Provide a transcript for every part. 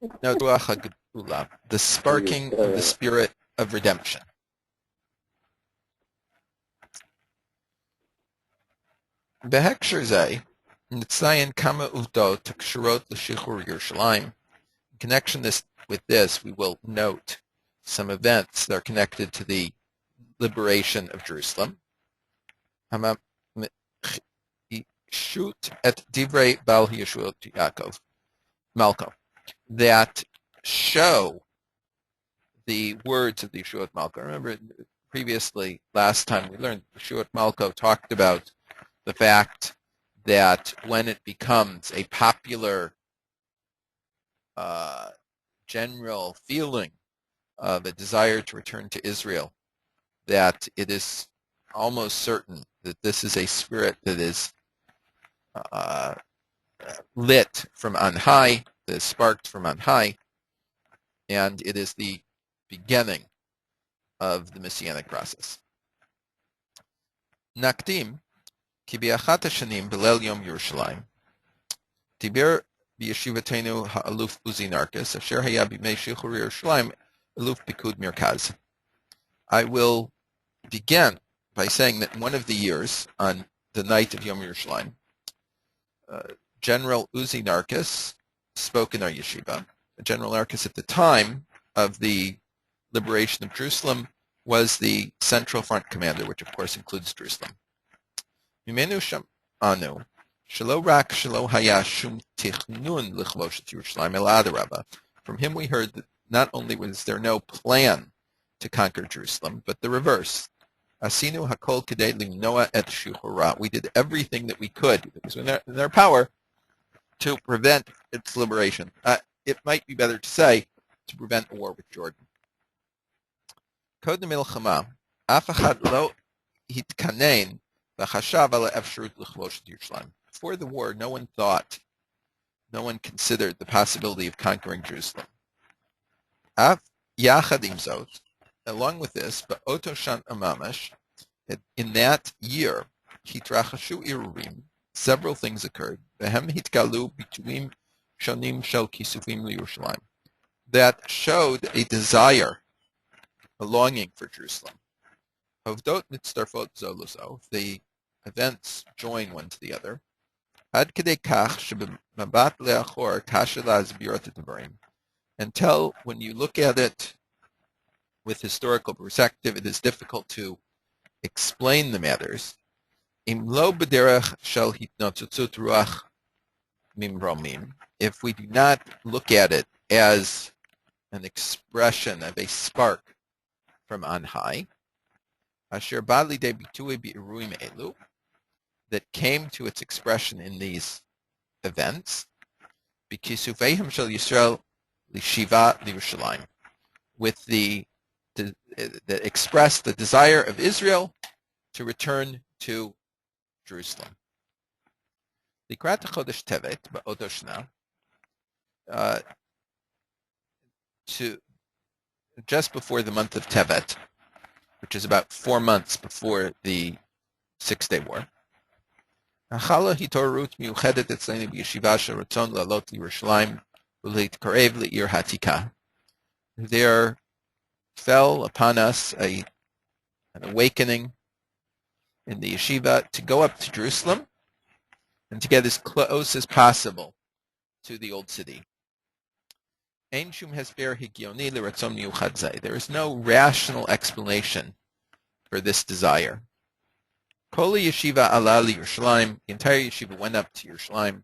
No, Ruach HaGeula, the sparking of the spirit of redemption. Behekshir Zeh, Nitzayin Kama Uvdot Kshurot L'Shichur Yerushalayim. In connection with this, we will note some events that are connected to the liberation of Jerusalem. Shoot at Divrei Bal Yeshua Yaakov Malko, that show the words of the Yeshua Malko. Remember, previously, last time we learned, Yeshua Malko talked about the fact that when it becomes a popular general feeling of a desire to return to Israel, that it is almost certain that this is a spirit that is lit from on high, that is sparked from on high, and it is the beginning of the messianic process. Nakdim, ki bi'achat hashanim b'leil yom Yerushalayim, diber b'yeshivatenu ha'aluf Uzi Narkis, asher haya b'mei shichur Yerushalayim, aluf Pikud Merkaz. I will begin by saying that one of the years, on the night of Yom Yerushalayim, General Uzi Narkis spoke in our yeshiva. General Narkis, at the time of the liberation of Jerusalem, was the Central Front commander, which of course includes Jerusalem. Mimenu sham'anu shelo rak shelo haya shum tichnun lichvosh Yerushalayim el adarabah. From him we heard that not only was there no plan to conquer Jerusalem, but the reverse. Asinu hakol kedei limnoa et shuhura. We did everything that we could, that was in our power, to prevent its liberation. It might be better to say, to prevent a war with Jordan. Kodem milchama, af echad lo hitkanein v'chashav ala efsherut l'chvosh Yerushalayim. Before the war, no one considered the possibility of conquering Jerusalem. Af yachad im zot, along with this, but Otoshan Amamash, in that year, Hitrachashu Irurim, several things occurred. Behem Hitgalu Bituim Shonim Shel Kisufim Yerushalayim, that showed a desire, a longing for Jerusalem. Hovdot Nitztarfot Zoluso, the events join one to the other. Ad Kedei Kach Shebemabat Leachor Kasha Lazbirot Devarim, until when you look at it with historical perspective, it is difficult to explain the matters. Im lo b'derech shel hitnotzutzut ruach mimromim, if we do not look at it as an expression of a spark from on high, asher bad lidei bitui b'iruim elu, that came to its expression in these events, b'kisufeihem shel Yisrael l'shiva l'Yerushalayim, with that expressed the desire of Israel to return to Jerusalem. Likrat Chodesh Tevet ba'oto shna, to just before the month of Tevet, which is about 4 months before the Six-Day War. Achala hitorut miuchedet etzleinu b'yeshiva sheratzon la'alot Yerushalayim u'leitkarev le'ir hatika. There fell upon us an awakening in the yeshiva to go up to Jerusalem and to get as close as possible to the old city. There is no rational explanation for this desire. The entire yeshiva went up to Yerushalayim.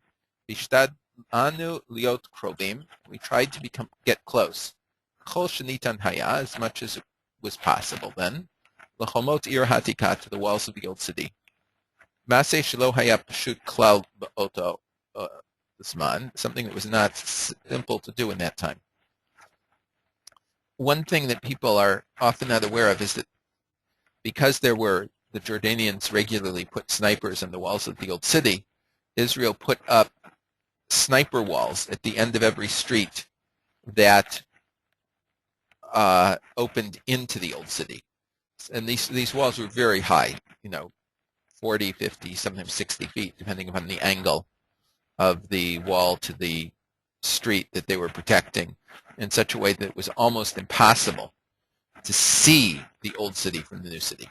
We tried to get close. As much as it was possible then, l'chomot ir hatika, to the walls of the old city. Maseh shelo haya pashut klal ba'oto zman, something that was not simple to do in that time. One thing that people are often not aware of is that because the Jordanians regularly put snipers on the walls of the old city, Israel put up sniper walls at the end of every street that opened into the old city. And these walls were very high, 40, 50, sometimes 60 feet, depending upon the angle of the wall to the street that they were protecting in such a way that it was almost impossible to see the old city from the new city.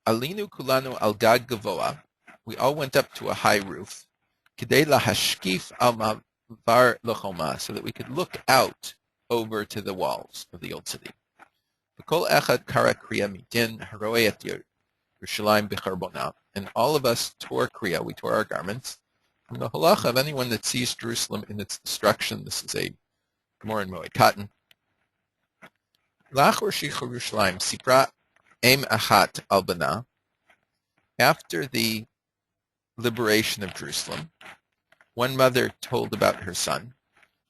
Alinu kulanu al gad gavoa. We all went up to a high roof. Kidei lahashkif al mavar lechoma, so that we could look out over to the walls of the old city. V'kol echad kara kriya mitin haroe et Yerushalayim b'charbona. And all of us tore kriya, we tore our garments, from the halacha of anyone that sees Jerusalem in its destruction. This is a Gemara in Moed Katan. Lachor shichur Yerushalayim sipra em achat al bana. After the liberation of Jerusalem, one mother told about her son.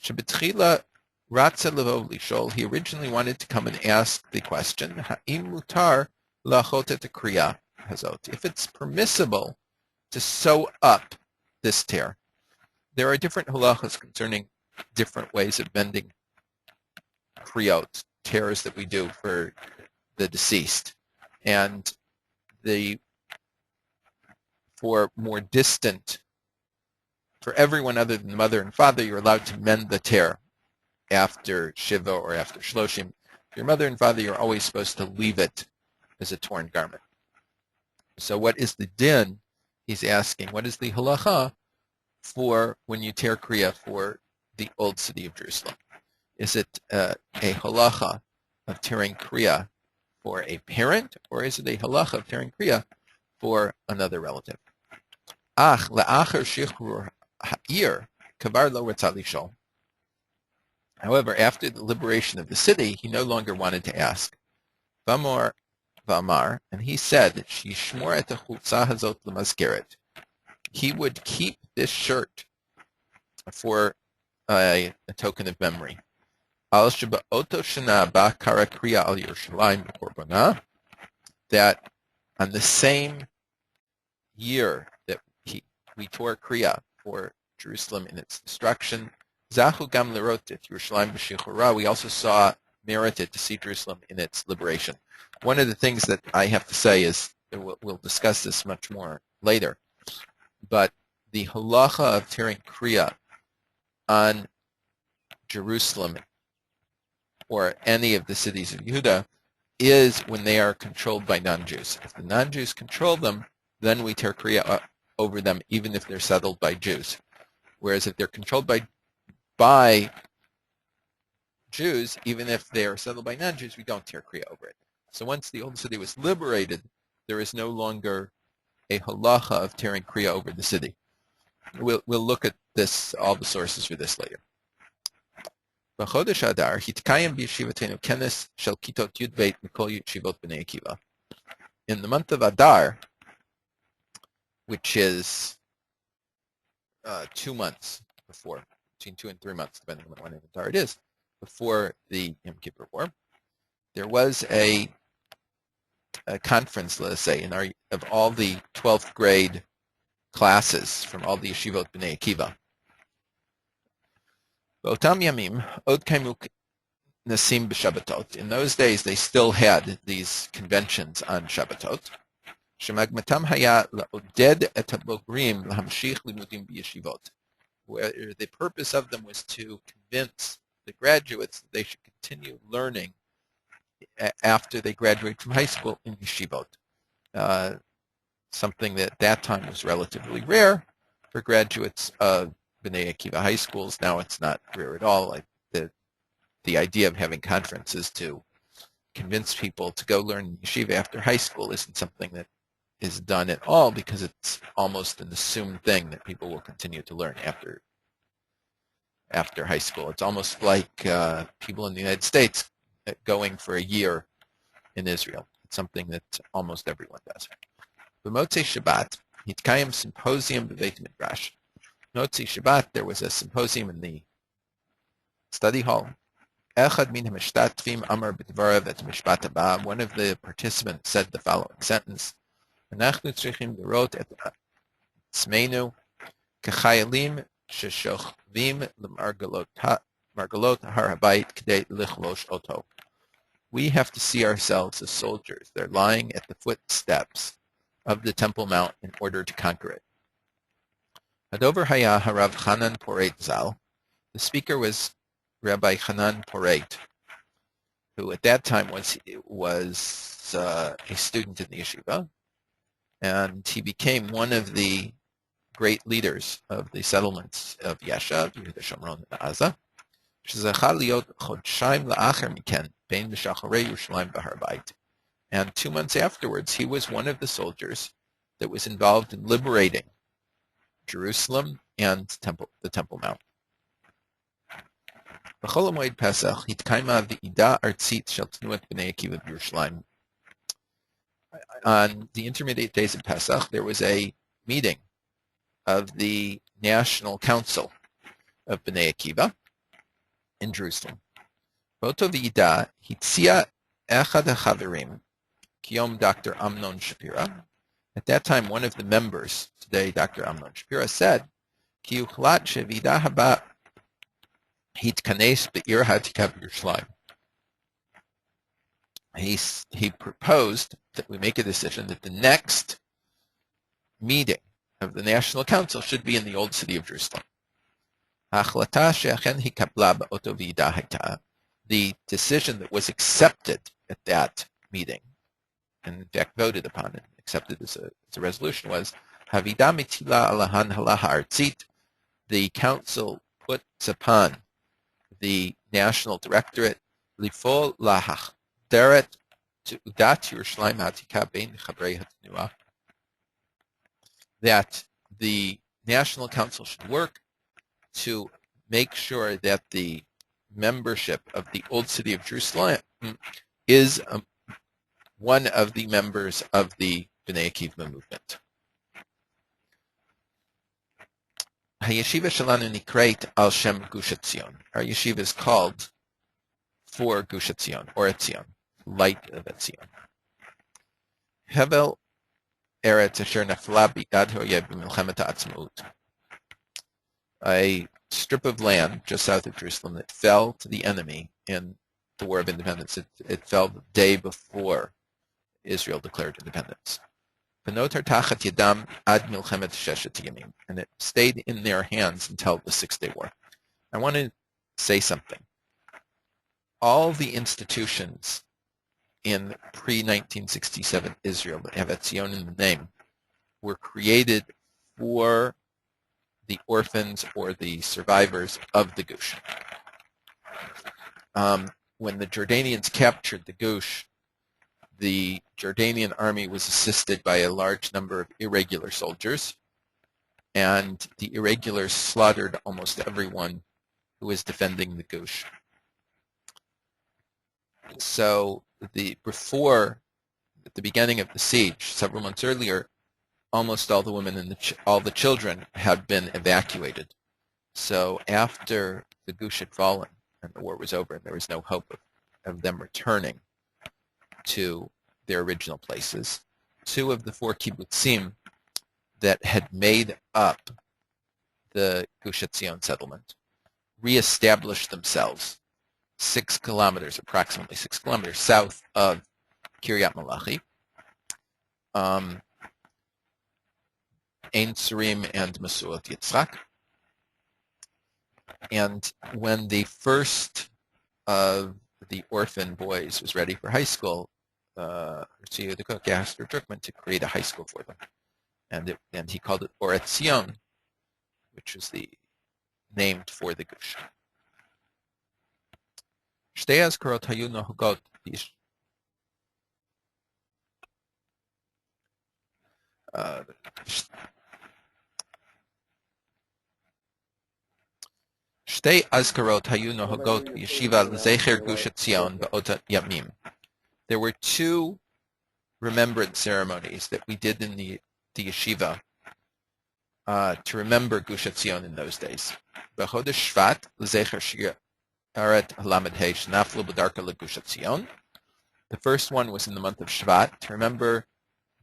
Shebetchila ratza levo lishol. He originally wanted to come and ask the question, ha'im mutar lachot et kriya hazot. If it's permissible to sew up this tear. There are different halachas concerning different ways of bending kriyot, tears that we do for the deceased. And for more distant, for everyone other than the mother and father, you're allowed to mend the tear after Shiva or after Shloshim. Your mother and father, you're always supposed to leave it as a torn garment. So what is the din? He's asking, what is the halacha for when you tear kriya for the old city of Jerusalem? Is it a halacha of tearing kriya for a parent, or is it a halacha of tearing kriya for another relative? Ach la'achar shichrur ha'ir kavar lo ratzah lishol. However, after the liberation of the city, he no longer wanted to ask. V'amar, and he said, Shishmor et ha'chutzah hazot l'mazkeret. He would keep this shirt for a token of memory. Al sheba'oto shana ba kara kriya al Yerushalayim b'korbana. That on the same year that we tore kriya for Jerusalem in its destruction, zahu gam lerot et Yerushalayim b'shichura. We also merited to see Jerusalem in its liberation. One of the things that I have to say is, we'll discuss this much more later, but the halacha of tearing kriya on Jerusalem or any of the cities of Yehuda is when they are controlled by non-Jews. If the non-Jews control them, then we tear kriya over them, even if they're settled by Jews. Whereas if they're controlled by Jews, even if they are settled by non-Jews, we don't tear kriya over it. So once the old city was liberated, there is no longer a halacha of tearing kriya over the city. We'll look at this, all the sources for this later. B'chodesh Adar hitkayem b'yeshivatenu kenes shel kitot yud beit mikol yeshivot b'nei Akiva. In the month of Adar, which is 2 months before, between 2 and 3 months, depending on when in Adar it is, before the Yom Kippur War, there was a conference, let us say, of all the 12th grade classes from all the yeshivot b'nei Akiva. B'otam yamim od kaimu nasim b'shabbatot. In those days, they still had these conventions on Shabbatot. Shemagmatam haya la'oded et habogrim lahamshich limudim b'yeshivot. Where the purpose of them was to convince the graduates that they should continue learning after they graduate from high school in yeshivot. Something that at that time was relatively rare for graduates of B'nai Akiva high schools. Now it's not rare at all. Like the idea of having conferences to convince people to go learn yeshiva after high school isn't something that is done at all, because it's almost an assumed thing that people will continue to learn after high school. It's almost like people in the United States going for a year in Israel. It's something that almost everyone does. B'motzei Shabbat, hitkayim symposium b'beit midrash. Motzei Shabbat, there was a symposium in the study hall. Echad min hamishtatvim amar b'dvarav et mishpat haba. One of the participants said the following sentence: Anachnu tzrichim lirot et tzmeinu k'chayalim sheshochvim l'margalot har habayit k'dei lichlosh oto. We have to see ourselves as soldiers. They're lying at the footsteps of the Temple Mount in order to conquer it. Hadover haya harav Chanan Poret Zal. The speaker was Rabbi Chanan Poret, who at that time was a student in the yeshiva, and he became one of the great leaders of the settlements of Yashav, Yehuda Shomron, and Aza. And 2 months afterwards, he was one of the soldiers that was involved in liberating Jerusalem and the Temple Mount. On the intermediate days of Pesach, there was a meeting of the National Council of Bnei Akiva in Jerusalem. Boto v'ida hitzia echad hachaverim kiyom Dr. Amnon Shapira. At that time, one of the members, today Dr. Amnon Shapira, said, Ki yuchlat shevida haba hitkanes be'ir ha'tika b'Yerushalayim. He proposed that we make a decision that the next meeting of the National Council should be in the old city of Jerusalem. The decision that was accepted at that meeting, and in fact voted upon and accepted as a resolution, was Havida mitila alahan halaha artzit. The council puts upon the National Directorate lifol lahachderet to udat Yerushalayim ha'atika bein chabrei hatanua, that the National Council should work to make sure that the membership of the Old City of Jerusalem is one of the members of the Bnei Akiva movement. Hayeshiva shalanu nikreit al shem Gush Etzion. Our yeshiva is called for Gush Etzion, or Etzion, light of Etzion. Hevel Eretz asher nafla bi'ad ha'oyev b'milchemet ha'atzmaut. A strip of land just south of Jerusalem that fell to the enemy in the War of Independence. It fell the day before Israel declared independence. And it stayed in their hands until the 6-day war. I want to say something. All the institutions in pre-1967 Israel that have Etzion in the name were created for the orphans or the survivors of the Gush. When the Jordanians captured the Gush, the Jordanian army was assisted by a large number of irregular soldiers, and the irregulars slaughtered almost everyone who was defending the Gush. So before, at the beginning of the siege, several months earlier, almost all the women and all the children had been evacuated. So after the Gush had fallen and the war was over, and there was no hope of them returning to their original places, 2 of the 4 kibbutzim that had made up the Gush Etzion settlement reestablished themselves approximately 6 kilometers south of Kiryat Malachi. Ein Tzurim and Masuot Yitzchak. And when the first of the orphan boys was ready for high school, the cook asked Drukman to create a high school for them. And he called it Or Etzion, which was named for the Gush. Shtei azkarot hayu nohugot Shtei azkarot hayu nohugot yeshiva l'zecher Gush Etzion ba'ot yamim. There were 2 remembrance ceremonies that we did in the yeshiva to remember Gush Etzion in those days. B'chodesh Shvat l'zecher shi'aret halamed hei shenaflu b'darka l'Gush Etzion. The first one was in the month of Shvat to remember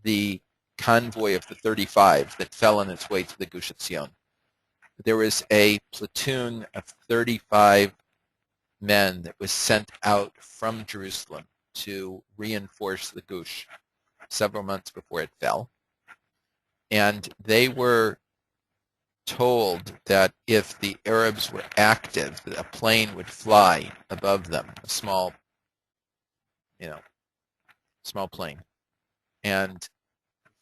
the convoy of the 35 that fell on its way to the Gush Etzion. There was a platoon of 35 men that was sent out from Jerusalem to reinforce the Gush several months before it fell. And they were told that if the Arabs were active, that a plane would fly above them, a small plane, and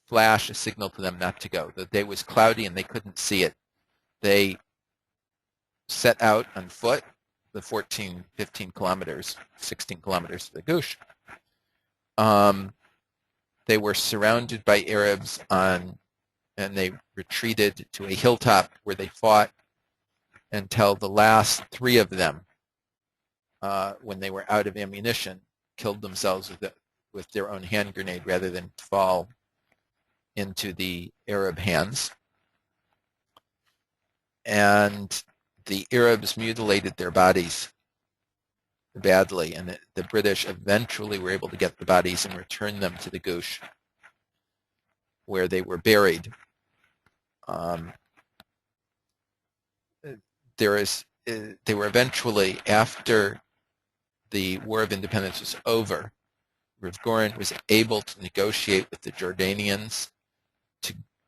flash a signal to them not to go. The day was cloudy and they couldn't see it. They set out on foot the 14, 15 kilometers, 16 kilometers to the Gush. They were surrounded by Arabs and they retreated to a hilltop where they fought until the last three of them, when they were out of ammunition, killed themselves with their own hand grenade rather than fall into the Arab hands. And the Arabs mutilated their bodies badly, and the British eventually were able to get the bodies and return them to the Gush, where they were buried. They were eventually, after the War of Independence was over, Rav Goren was able to negotiate with the Jordanians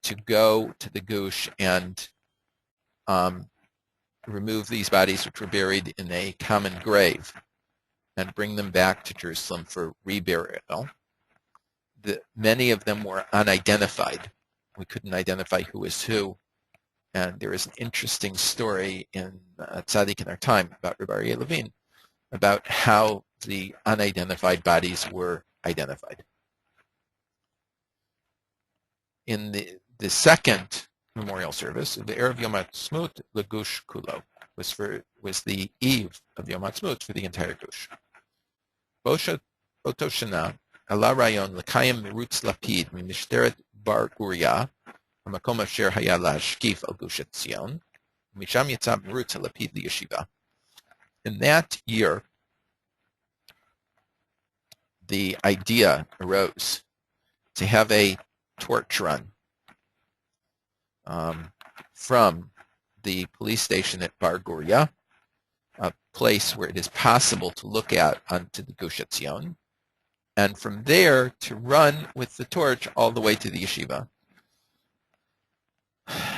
to go to the Gush and remove these bodies, which were buried in a common grave, and bring them back to Jerusalem for reburial. Many of them were unidentified. We couldn't identify who was who. And there is an interesting story in Tzaddik in Our Time about Rabbi Rue about how the unidentified bodies were identified. In the second memorial service, the Erev Yom HaTzmaut Legush Kulo was the eve of Yom HaTzmaut for the entire Gush. Oto Shana Ala Rayon L'Kayim Mirutz Lapid Mishteret Bar Guria Hamakom Asher Haya Lashkif Al Gush Etzion Misham Yitzab Mirutz Lapid Liyeshiva. In that year, the idea arose to have a torch run from the police station at Bar Guria, a place where it is possible to look out onto the Gush Etzion, and from there to run with the torch all the way to the yeshiva.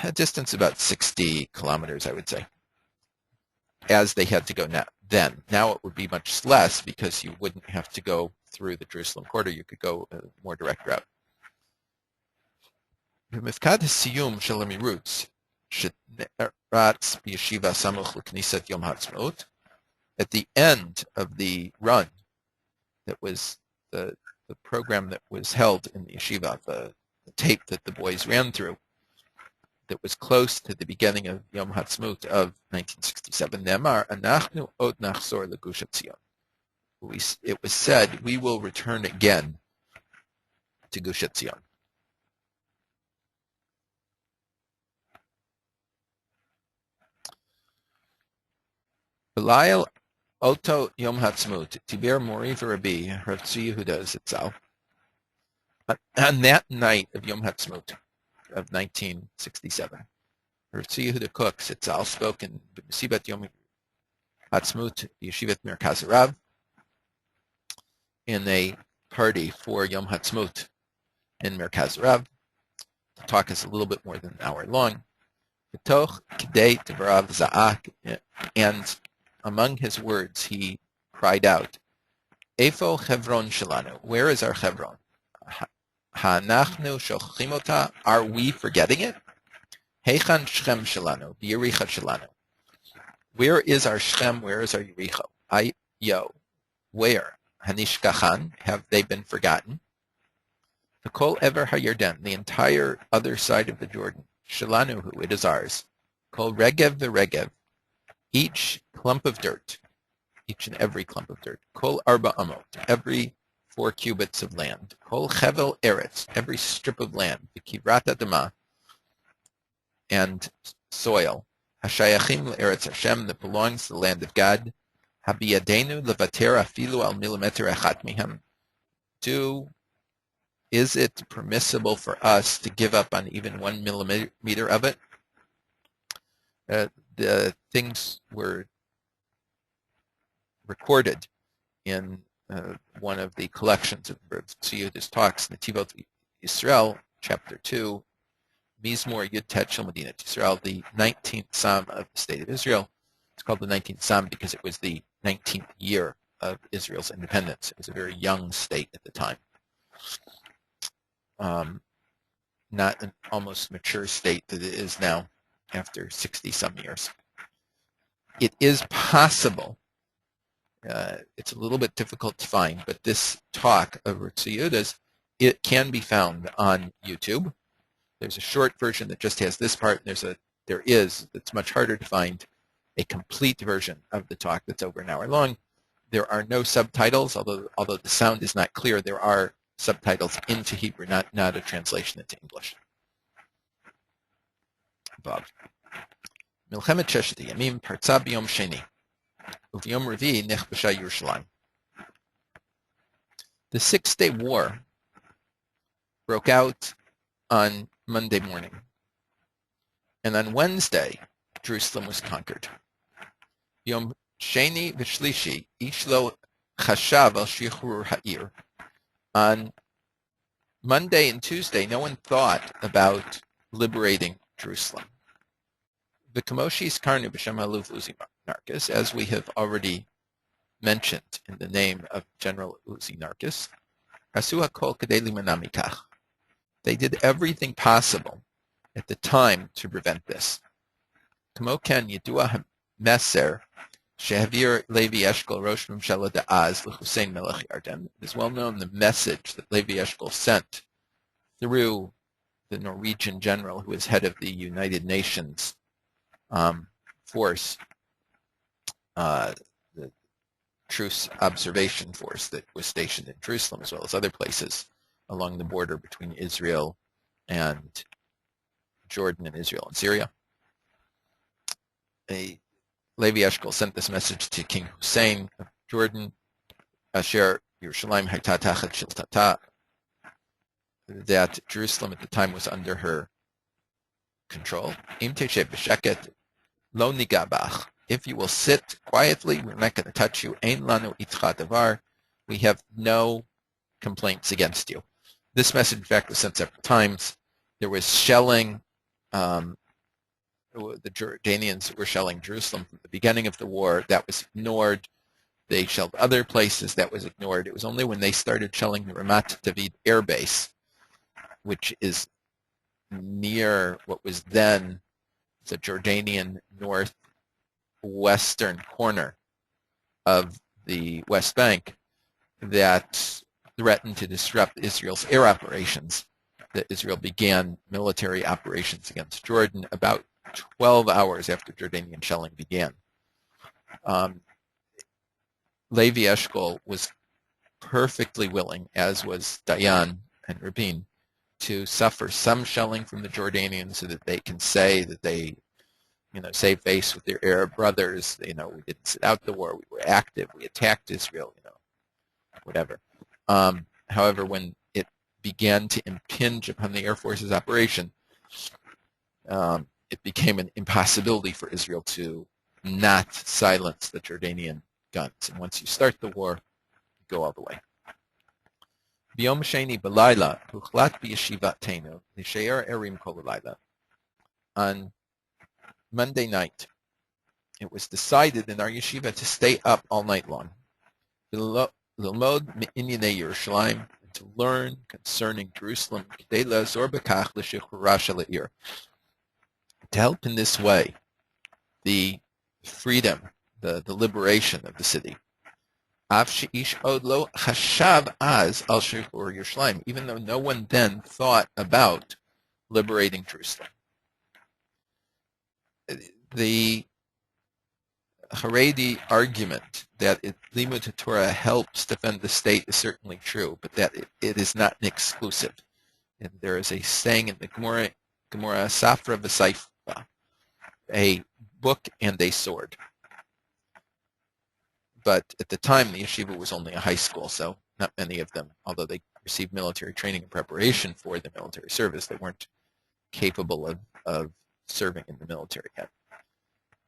A distance about 60 kilometers, I would say, as they had to go then. Now it would be much less because you wouldn't have to go through the Jerusalem quarter. You could go a more direct route. במפקד הסיום של המירוץ שנערץ בישיבה סמוך לכניסת יום העצמאות, at the end of the run, that was the program that was held in the yeshiva, the tape that the boys ran through, that was close to the beginning of Yom HaTzmaut of 1967, Ne'amar, Anachnu od nachzor leGush Etzion. It was said, we will return again to Gush Etzion. B'layel Oto Yom HaTzmaut, Tiber Mori v'Rabbi Rav Tzvi Yehuda Zitzal. On that night of Yom HaTzmaut of 1967, Rav Tzvi Yehuda Kook Zitzal spoke in Mesibat Yom HaTzmaut Yeshivat Merkaz Rav in a party for Yom HaTzmaut in Merkaz Rav. The talk is a little bit more than an hour long. B'toch K'dei Devarav Za'ak, and among his words, he cried out, Eifo Chevron Shelanu, where is our Chevron? Ha'anachnu shochim ota, are we forgetting it? Heichan Shechem Shelanu, Yericha Shelanu. Where is our Shechem, where is our Yericho? Where? Hanishkachan, have they been forgotten? The Kol Ever HaYarden, the entire other side of the Jordan. Shelanu, who it is ours. Kol Regev v'Regev, each clump of dirt, each and every clump of dirt. Kol Arba Amot, every 4 cubits of land. Kol Chevel Eretz, every strip of land. V'Kivrat Adama, and soil. Hashayachim l'Eretz Hashem, that belongs to the land of God. Habiyadenu levater afilu al millimeter echat mihem. Is it permissible for us to give up on even 1 millimeter of it? The things were recorded in one of the collections of Rav Tzvi Yehuda's talks, Netivot Yisrael, chapter 2, Mizmor Yud Tet Shel Medinat Yisrael, the 19th Psalm of the State of Israel. It's called the 19th Psalm because it was the 19th year of Israel's independence. It was a very young state at the time. Not an almost mature state that it is now after 60-some years. It is possible, it's a little bit difficult to find, but this talk of Ritzi Yuda's, it can be found on YouTube. There's a short version that just has this part, and it's much harder to find, a complete version of the talk that's over an hour long. There are no subtitles, although the sound is not clear. There are subtitles into Hebrew, not a translation into English. Bob. Milchemet Sheshet Yamim parza b'yom sheni, u'v'yom revi'i nechbasha Yerushalayim. The Six-Day War broke out on Monday morning, and on Wednesday, Jerusalem was conquered. Yom Sheni v'Shlishi ish lo chashav al shichrur ha'ir. On Monday and Tuesday, no one thought about liberating Jerusalem. V'kamoshis karnu b'shem haluf Uzi Narkis, as we have already mentioned in the name of General Uzi Narkis, asu hakol kadei limanah mikach. They did everything possible at the time to prevent this. Kamo ken yidua meser shehavir Levi Eshkol Rosh Mimshela Da'az l'Hussein Melech Yarden. It is well known the message that Levi Eshkol sent through the Norwegian general who is head of the United Nations force, the truce observation force that was stationed in Jerusalem as well as other places along the border between Israel and Jordan and Israel and Syria. Levi Eshkol sent this message to King Hussein of Jordan, Asher Yerushalayim hayta tachat shiltata, that Jerusalem at the time was under her control. Im teshev b'sheket lo niga bach. If you will sit quietly, we're not going to touch you. Ein lanu itcha davar. We have no complaints against you. This message, in fact, was sent several times. There was shelling. The Jordanians were shelling Jerusalem from the beginning of the war. That was ignored. They shelled other places. That was ignored. It was only when they started shelling the Ramat David Air Base, which is near what was then the Jordanian northwestern corner of the West Bank, that threatened to disrupt Israel's air operations, that Israel began military operations against Jordan about 12 hours after Jordanian shelling began. Levi Eshkol was perfectly willing, as was Dayan and Rabin, to suffer some shelling from the Jordanians so that they can say that they, save face with their Arab brothers. We didn't sit out the war. We were active. We attacked Israel. Whatever. However, when it began to impinge upon the Air Force's operation, it became an impossibility for Israel to not silence the Jordanian guns. And once you start the war, you go all the way. B'yom sheni b'layla huchlat b'yeshivatenu l'she'er erim kol halayla. On Monday night, it was decided in our yeshiva to stay up all night long. L'lmod me'inyanei Yerushalayim, to learn concerning Jerusalem, k'dei la'azor b'kach l'shichrura shel ha'ir, to help in this way the freedom, the liberation of the city. Even though no one then thought about liberating Jerusalem. The Haredi argument that Limud Torah helps defend the state is certainly true, but that it is not an exclusive. And there is a saying in the Gemara, Safra v'Saifa, a book and a sword. But at the time, the yeshiva was only a high school, so not many of them, although they received military training and preparation for the military service, they weren't capable of serving in the military yet.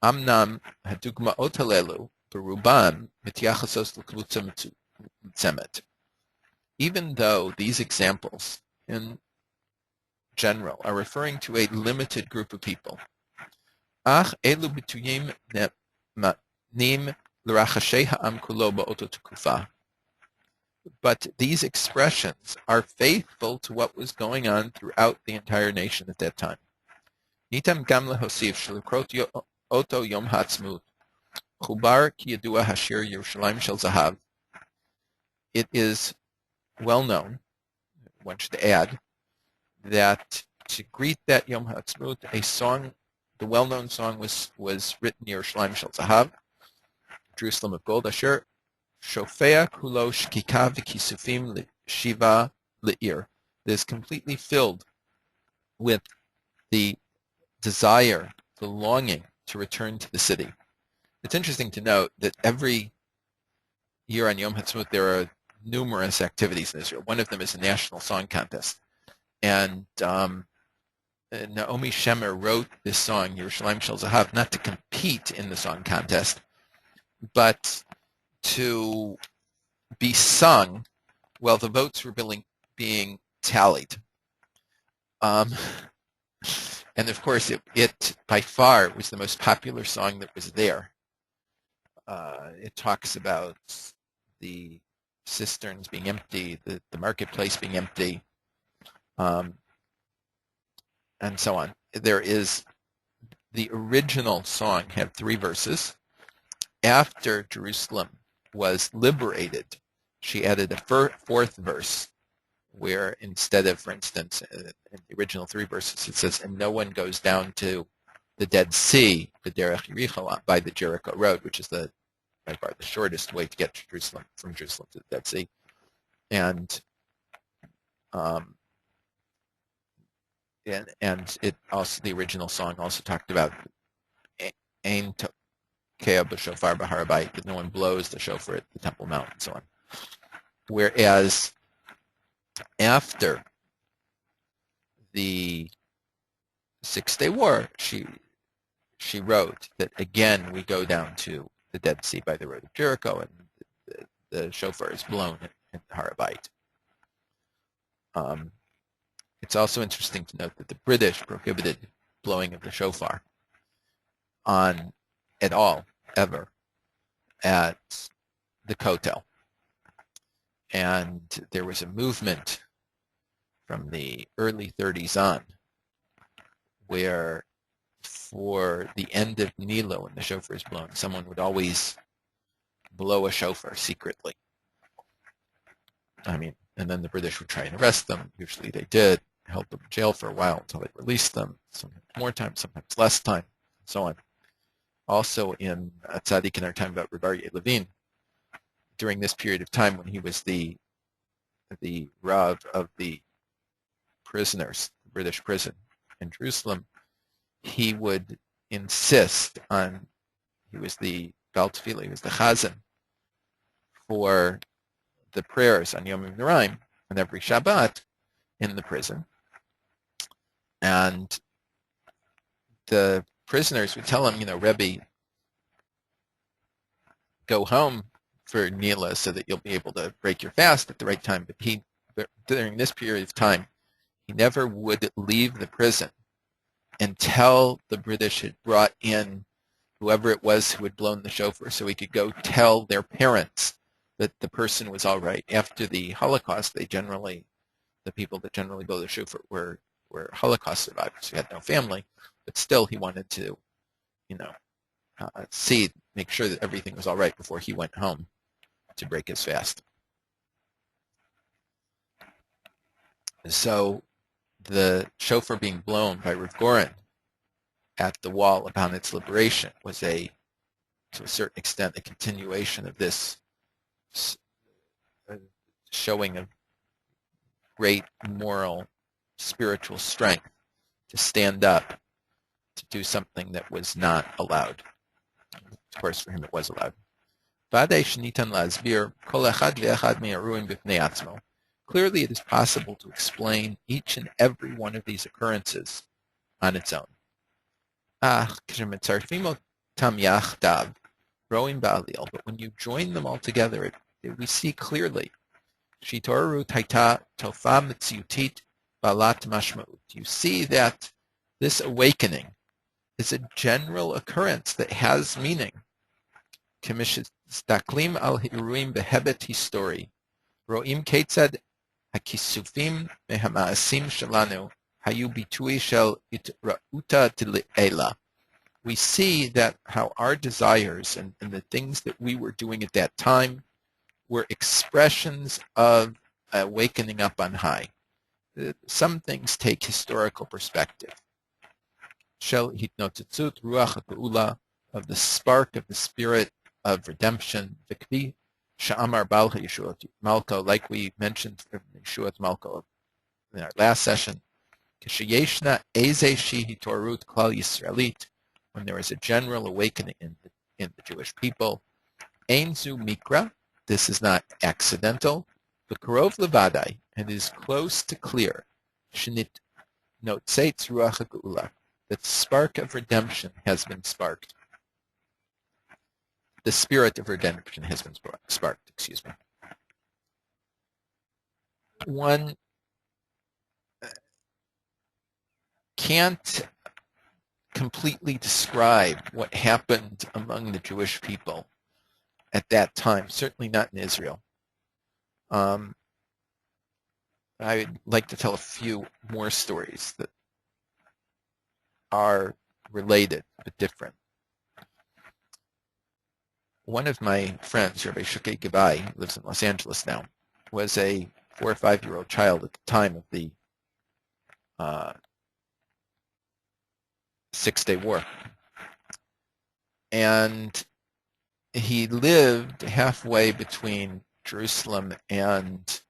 Amnam hadugma'ot halelu berubam mityachasos l'kvutza mitzemet. Even though these examples, in general are referring to a limited group of people. Ach elu bituyim nim l'rachashei ha'am kulo ba'oto tekufa. But these expressions are faithful to what was going on throughout the entire nation at that time. Nitam gam lehosif shlukrot oto yom ha'atzmut chubar ki yadua hashir Yerushalayim shel zahav. It is well known, one should add, that to greet that Yom Ha'atzmaut, a song, the well-known song was written Yerushalayim shel zahav, Jerusalem of gold, asher shofea kulo shkika v'kisufim shiva le'ir. It is completely filled with the desire, the longing to return to the city. It's interesting to note that every year on Yom Ha'atzmaut there are numerous activities in Israel. One of them is a national song contest. And Naomi Shemer wrote this song, Yerushalayim Shel Zahav, not to compete in the song contest, but to be sung while the votes were being tallied. And of course, it by far was the most popular song that was there. It talks about the cisterns being empty, the marketplace being empty, and so on. There is the original song had 3 verses. After Jerusalem was liberated, she added a 4th verse, where instead of, for instance, in the original 3 verses, it says, "And no one goes down to the Dead Sea, the Derech Yericho, by the Jericho Road," which is by far the shortest way to get to Jerusalem, from Jerusalem to the Dead Sea. And it also, the original song also talked about Ein Tokea b'shofar b'har habayit, that no one blows the shofar at the Temple Mount, and so on. Whereas after the 6-Day War, she wrote that again we go down to the Dead Sea by the road of Jericho, and the shofar is blown in Har Habayit. It's also interesting to note that the British prohibited blowing of the shofar at all, ever, at the Kotel. And there was a movement from the early 30s on where for the end of Nilo, when the shofar is blown, someone would always blow a shofar secretly. And then the British would try and arrest them. Usually they did, held them in jail for a while until they released them, sometimes more time, sometimes less time, and so on. Also in Tzaddik in our time about Rabbi Rue Levine, during this period of time when he was the Rav of the prisoners, the British prison in Jerusalem, he would insist on, he was the Baal Tefillah, he was the Chazan for the prayers on Yom Noraim on every Shabbat in the prison. And the prisoners would tell him, Rebbe, go home for Nila so that you'll be able to break your fast at the right time. But during this period of time, he never would leave the prison until the British had brought in whoever it was who had blown the shofar, so he could go tell their parents that the person was all right. After the Holocaust, the people that generally blow the shofar were Holocaust survivors who had no family, but still he wanted to, make sure that everything was all right before he went home to break his fast. So the shofar being blown by Rav Goren at the wall upon its liberation was to a certain extent, a continuation of this showing of great moral, spiritual strength to stand up to do something that was not allowed. Of course, for him it was allowed. Clearly, it is possible to explain each and every one of these occurrences on its own. But when you join them all together, we see clearly. balat mashmaut. You see that this awakening is a general occurrence that has meaning. K'mishistaklim al hiruim behebet histori, ro'im ketzad hakisufim mehamaasim shelanu hayu bitui shel itrauta t'le'ela. We see that how our desires and the things that we were doing at that time were expressions of awakening up on high. Some things take historical perspective. Shel hitnotzut ruach ha'geula, of the spark of the spirit of redemption. V'kvi sha'amar bal ha'yeshuot malko, like we mentioned from Yeshuot Malko in our last session. K'sheyeshna eze shi hitorut klal Yisraelit, when there is a general awakening in the Jewish people. Ein zu mikra, this is not accidental. V'karov levadai, and is close to clear. Shenit notzeitz ruach ha'geula, that the spark of redemption has been sparked. The spirit of redemption has been sparked, excuse me. One can't completely describe what happened among the Jewish people at that time, certainly not in Israel. I would like to tell a few more stories that are related but different. One of my friends, Rabbi Rue, who lives in Los Angeles now, was a 4 or 5 year old child at the time of the Six-Day War. And he lived halfway between Jerusalem and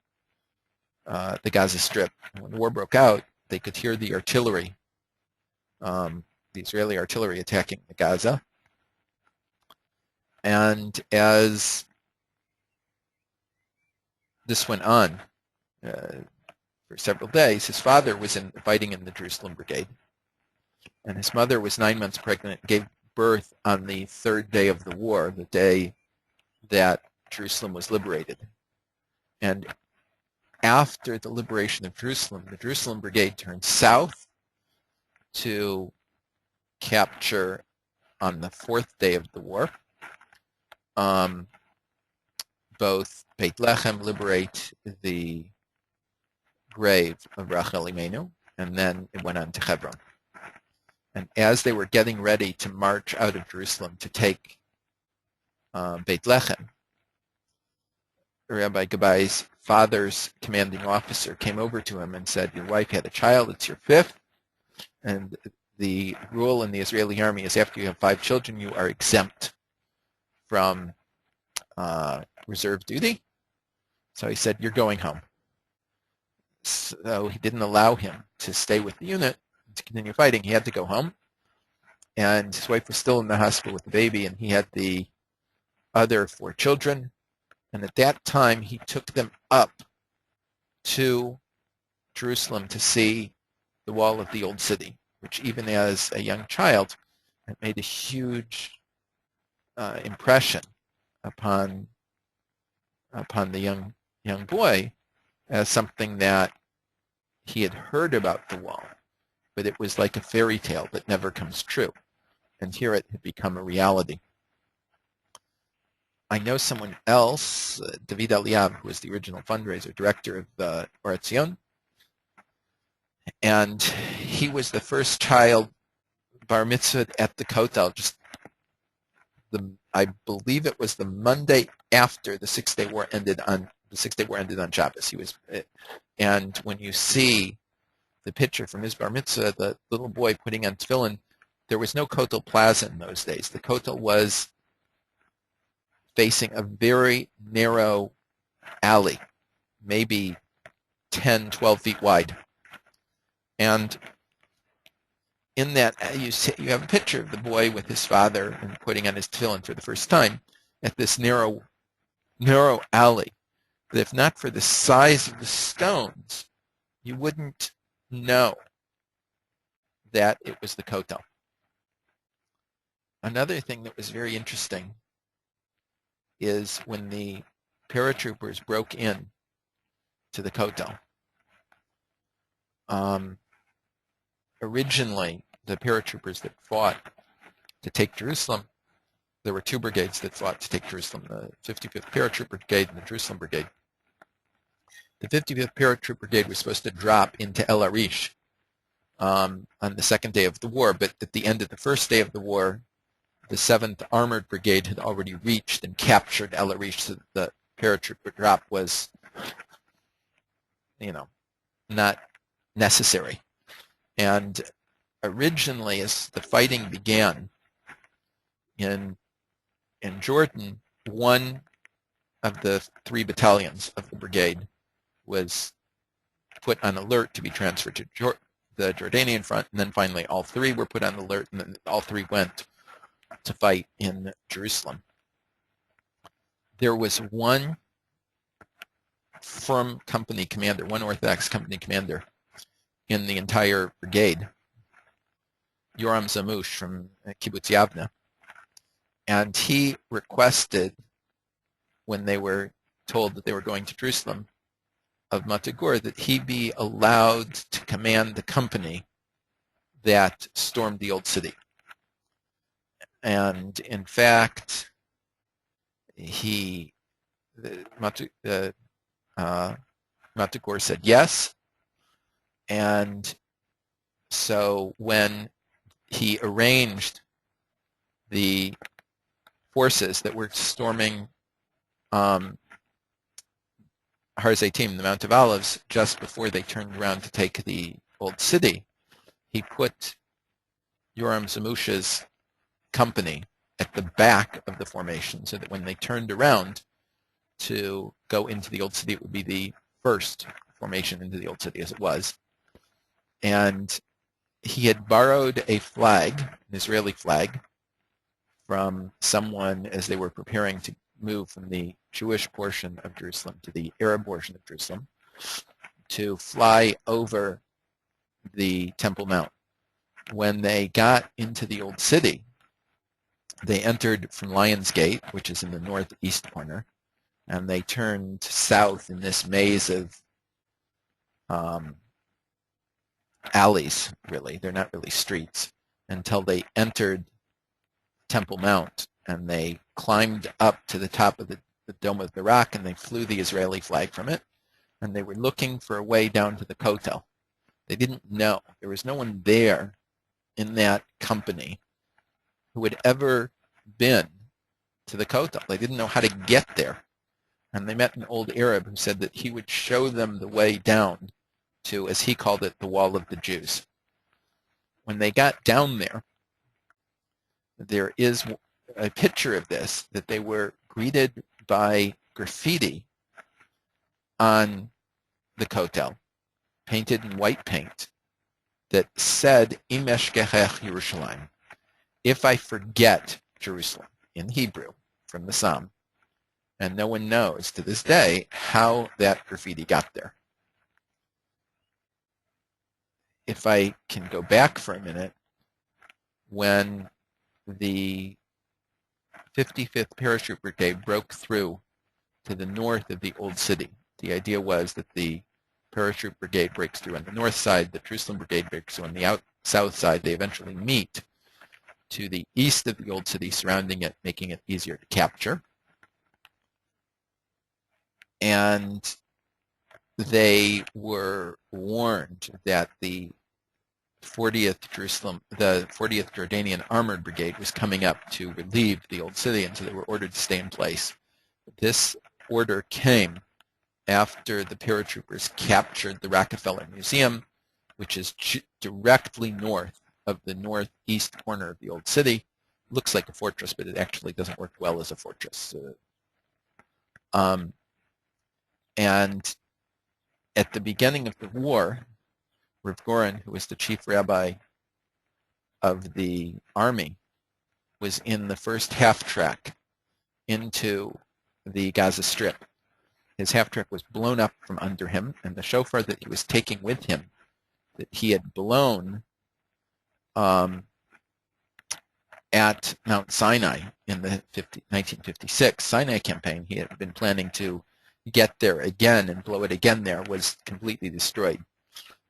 the Gaza Strip. When the war broke out, they could hear the artillery, the Israeli artillery attacking the Gaza. And as this went on for several days, his father was fighting in the Jerusalem Brigade, and his mother was 9 months pregnant and gave birth on the 3rd day of the war, the day that Jerusalem was liberated. And after the liberation of Jerusalem, the Jerusalem Brigade turned south to capture, on the 4th day of the war, both Beit Lechem, liberate the grave of Rachel Imenu, and then it went on to Hebron. And as they were getting ready to march out of Jerusalem to take Beit Lechem, Rabbi Gabai's father's commanding officer came over to him and said, "Your wife had a child, it's your 5th, and the rule in the Israeli army is after you have 5 children, you are exempt from reserve duty." So he said, "You're going home." So he didn't allow him to stay with the unit to continue fighting. He had to go home. And his wife was still in the hospital with the baby, and he had the other 4 children. And at that time, he took them up to Jerusalem to see the wall of the old city, which even as a young child, it made a huge impression upon the young boy, as something that he had heard about the wall, but it was like a fairy tale that never comes true. And here it had become a reality. I know someone else, David Eliav, who was the original fundraiser director of the Or Etzion, and he was the first child bar mitzvah at the Kotel, I believe it was the Monday after the Six-Day War ended on Shabbos. And when you see the picture from his bar mitzvah, the little boy putting on tefillin, there was no Kotel Plaza in those days. The Kotel was facing a very narrow alley, maybe 10, 12 feet wide. And in that, you have a picture of the boy with his father and putting on his tefillin for the first time at this narrow alley. But if not for the size of the stones, you wouldn't know that it was the Kotel. Another thing that was very interesting is when the paratroopers broke in to the Kotel, Originally, the paratroopers that fought to take Jerusalem, there were two brigades that fought to take Jerusalem, the 55th Paratroop Brigade and the Jerusalem Brigade. The 55th Paratroop Brigade was supposed to drop into El Arish on the second day of the war, but at the end of the first day of the war, the 7th Armored Brigade had already reached and captured El Arish, so the paratrooper drop was, not necessary. And originally, as the fighting began in Jordan, one of the 3 battalions of the brigade was put on alert to be transferred to the Jordanian front, and then finally all 3 were put on alert, and then all 3 went to fight in Jerusalem. There was one firm company commander, one Orthodox company commander in the entire brigade, Yoram Zamush from Kibbutz Yavne, and he requested, when they were told that they were going to Jerusalem, of Matagur, that he be allowed to command the company that stormed the old city. And in fact, Matagur said yes. And so when he arranged the forces that were storming Har Zaitim, the Mount of Olives, just before they turned around to take the old city, he put Yoram Zamush's company at the back of the formation so that when they turned around to go into the old city, it would be the first formation into the old city as it was. And he had borrowed a flag, an Israeli flag, from someone as they were preparing to move from the Jewish portion of Jerusalem to the Arab portion of Jerusalem to fly over the Temple Mount. When they got into the old city, they entered from Lion's Gate, which is in the northeast corner, and they turned south in this maze of alleys, really. They're not really streets, until they entered Temple Mount, and they climbed up to the top of the Dome of the Rock, and they flew the Israeli flag from it, and they were looking for a way down to the Kotel. They didn't know. There was no one there in that company who had ever been to the Kotel. They didn't know how to get there. And they met an old Arab who said that he would show them the way down to, as he called it, the Wall of the Jews. When they got down there, there is a picture of this, that they were greeted by graffiti on the Kotel, painted in white paint, that said, Im eshkechech Yerushalayim, if I forget Jerusalem, in Hebrew, from the Psalm. And no one knows to this day how that graffiti got there. If I can go back for a minute, when the 55th Parachute Brigade broke through to the north of the Old City, the idea was that the Parachute Brigade breaks through on the north side, the Jerusalem Brigade breaks through on the south side. They eventually meet to the east of the Old City, surrounding it, making it easier to capture. And they were warned that the 40th Jordanian Armored Brigade was coming up to relieve the Old City, and so they were ordered to stay in place. This order came after the paratroopers captured the Rockefeller Museum, which is directly north of the northeast corner of the Old City. It looks like a fortress, but it actually doesn't work well as a fortress. And at the beginning of the war, Rav Goren, who was the chief rabbi of the army, was in the first half-track into the Gaza Strip. His half-track was blown up from under him, and the shofar that he was taking with him, that he had blown at Mount Sinai in the 1956 Sinai campaign, he had been planning to get there again and blow it again there, was completely destroyed.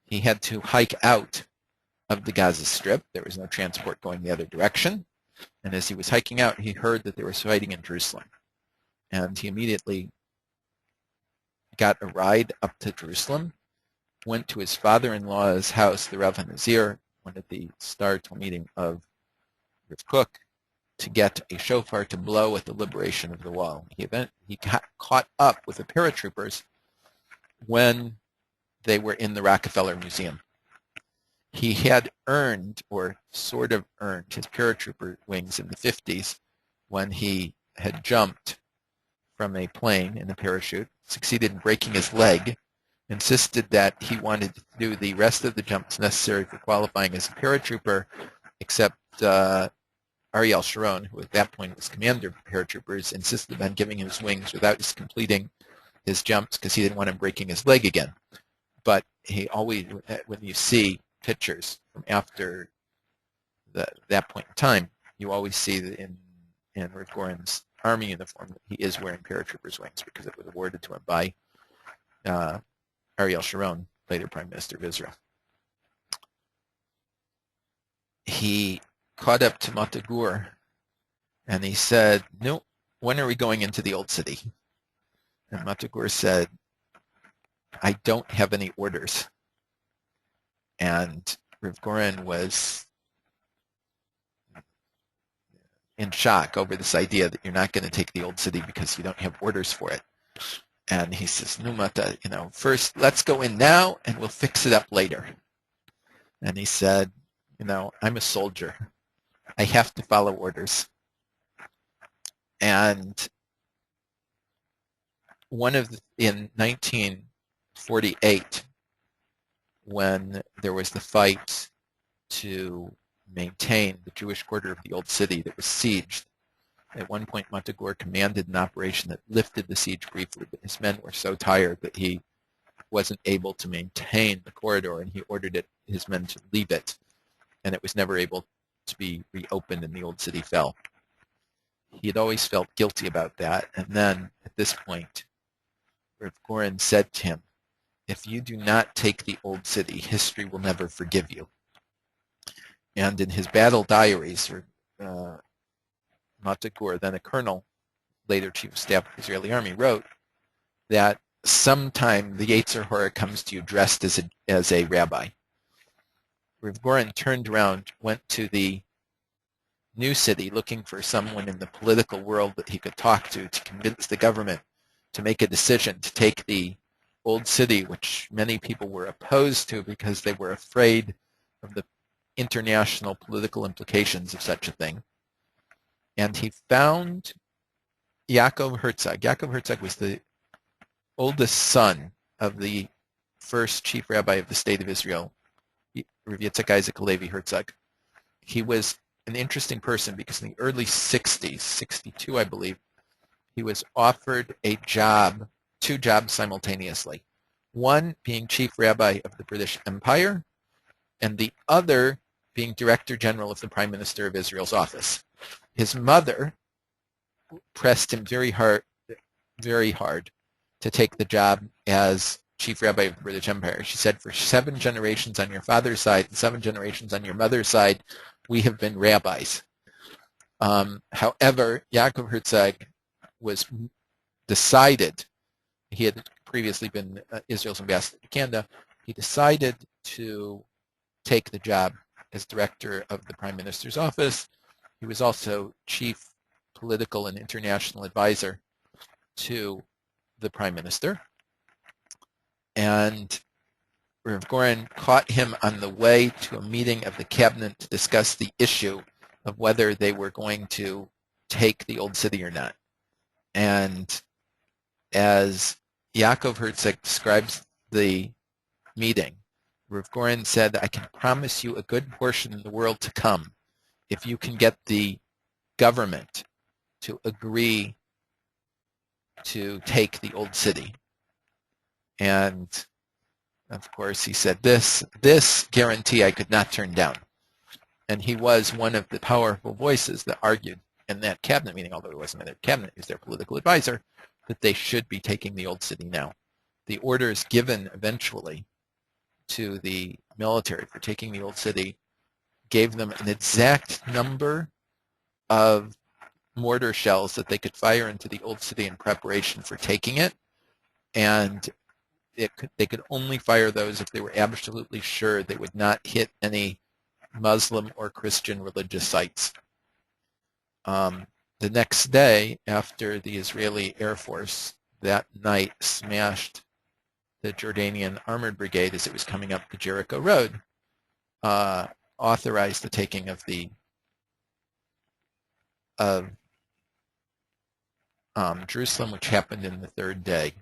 he had to hike out of the Gaza Strip. There was no transport going the other direction. And as he was hiking out, he heard that there was fighting in Jerusalem. And he immediately got a ride up to Jerusalem, went to his father-in-law's house, the Rav HaNazir, one at the start meeting of Rav Kook, to get a shofar to blow at the liberation of the wall. He got caught up with the paratroopers when they were in the Rockefeller Museum. He had earned, or sort of earned, his paratrooper wings in the 50s when he had jumped from a plane in a parachute, succeeded in breaking his leg, insisted that he wanted to do the rest of the jumps necessary for qualifying as a paratrooper, except Ariel Sharon, who at that point was commander of paratroopers, insisted on giving him his wings without just completing his jumps because he didn't want him breaking his leg again. But he always, when you see pictures from after that point in time, you always see that in Rav Goren's army uniform that he is wearing paratrooper's wings because it was awarded to him by Ariel Sharon, later Prime Minister of Israel. He caught up to Matagur and he said, "No, when are we going into the old city?" And Matagur said, "I don't have any orders." And Rav Goren was in shock over this idea that you're not going to take the old city because you don't have orders for it. And he says, "No, Mata, first let's go in now and we'll fix it up later." And he said, "I'm a soldier. I have to follow orders." And in 1948, when there was the fight to maintain the Jewish quarter of the old city that was sieged, at one point Matagur commanded an operation that lifted the siege briefly, but his men were so tired that he wasn't able to maintain the corridor, and he ordered his men to leave it, and it was never able to be reopened, and the old city fell. He had always felt guilty about that, and then at this point, Rav Goren said to him, "If you do not take the old city, history will never forgive you." And in his battle diaries, Matagur, then a colonel, later chief of staff of the Israeli army, wrote that sometime the Yetzer Hara comes to you dressed as a rabbi. Rav Goren turned around, went to the new city looking for someone in the political world that he could talk to convince the government to make a decision to take the old city, which many people were opposed to because they were afraid of the international political implications of such a thing. And he found Yaakov Herzog. Yaakov Herzog was the oldest son of the first chief rabbi of the state of Israel, Rav Yitzchak Isaac Halevi Herzog. He was an interesting person because in the early 60s, 62 I believe, he was offered two jobs simultaneously. One being chief rabbi of the British Empire, and the other being Director General of the Prime Minister of Israel's office. His mother pressed him very hard to take the job as chief rabbi of the British Empire. She said, "For 7 generations on your father's side and 7 generations on your mother's side, we have been rabbis." However, Yaakov Herzog was decided, he had previously been Israel's ambassador to Canada, he decided to take the job as director of the Prime Minister's office. He was also chief political and international advisor to the Prime Minister. And Rav Goren caught him on the way to a meeting of the cabinet to discuss the issue of whether they were going to take the old city or not. And as Yaakov Herzog describes the meeting, Rav Goren said, "I can promise you a good portion in the world to come if you can get the government to agree to take the old city." And of course, he said, this guarantee I could not turn down. And he was one of the powerful voices that argued in that cabinet meeting, although he wasn't in their cabinet, he was their political advisor, that they should be taking the old city now. The orders given eventually to the military for taking the old city, gave them an exact number of mortar shells that they could fire into the old city in preparation for taking it, and they could only fire those if they were absolutely sure they would not hit any Muslim or Christian religious sites. The next day, after the Israeli Air Force that night smashed the Jordanian armored brigade as it was coming up the Jericho Road, authorized the taking of Jerusalem, which happened in the third day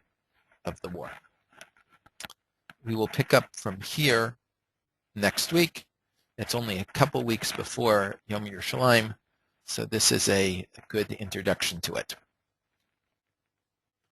of the war. We will pick up from here next week. It's only a couple weeks before Yom Yerushalayim, so this is a good introduction to it.